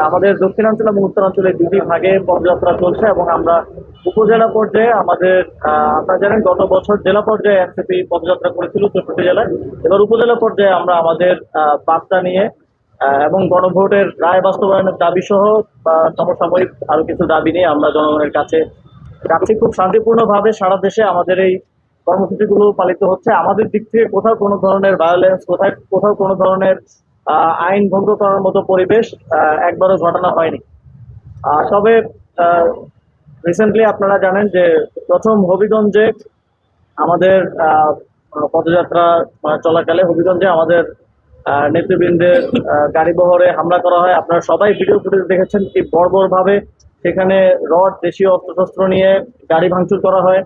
আমাদের দক্ষিণাঞ্চল এবং উত্তরাঞ্চলে দুটি ভাগে পদযাত্রা চলছে এবং আমরা উপজেলা পর্যায়ে আমাদের আপনারা জানেন গত বছর জেলা পর্যায়ে এনসিপি পদযাত্রা করেছিল 64 জেলায়। এবার উপজেলা পর্যায়ে আমরা আমাদের বার্তা নিয়ে এবং গণভোটের রায় বাস্তবায়নের দাবি সহ সমসাময়িক আরো কিছু দাবি নিয়ে আমরা জনগণের কাছে যাচ্ছি। খুব শান্তিপূর্ণভাবে সারা দেশে আমাদের এই কর্মসূচিগুলো পালিত হচ্ছে। আমাদের দিক থেকে কোথাও কোনো ধরনের ভায়োলেন্স, কোথাও কোথাও কোনো ধরনের আইন ভঙ্গ করার মতো পরিবেশ একবারও ঘটানো হয়নি। তবে রিসেন্টলি আপনারা জানেন যে প্রথম হবিগঞ্জে আমাদের পদযাত্রা চলাকালে হবিগঞ্জে আমাদের নেতৃবৃন্দের গাড়ি বহরে হামলা করা হয়। আপনারা সবাই ভিডিও ফুটেজ দেখেছেন কি বর্বর ভাবে সেখানে রড, দেশীয় অস্ত্রশস্ত্র নিয়ে গাড়ি ভাঙচুর করা হয়।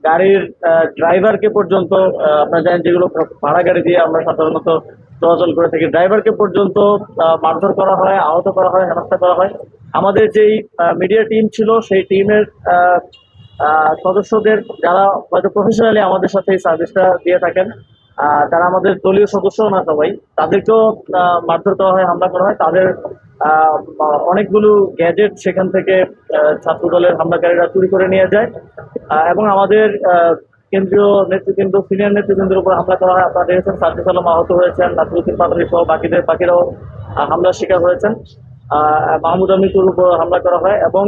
গাড়ির ড্রাইভারকে পর্যন্ত আপনারা জানেন যেগুলো ভাড়া গাড়ি দিয়ে আমরা সাধারণত চলাচল করে থাকি, ড্রাইভারকে পর্যন্ত মারধর করা হয়, আহত করা হয়, হেনস্থা করা হয়। আমাদের যেই মিডিয়া টিম ছিল সেই টিমের সদস্যদের যারা হয়তো প্রফেশনালি আমাদের সাথে এই সার্ভিসটা দিয়ে থাকেন, তারা আমাদের দলীয় সদস্য না সবাই, তাদেরকেও মারধর করা হয়, হামলা করা হয়। তাদের অনেকগুলো গ্যাজেট সেখান থেকে ছাত্র দলের হামলাকারীরা চুরি করে নিয়ে যায় এবং আমাদের কেন্দ্রীয় নেতৃবৃন্দ, সিনিয়র নেতৃবৃন্দের উপর হামলা করা হয়। আপনারা দেখেছেন সার্জিস আলম আহত হয়েছেন, নাসিরুদ্দিন পাটোয়ারি সহ বাকিরাও হামলার শিকার হয়েছেন। মাহমুদ আমিতুর উপর হামলা করা হয় এবং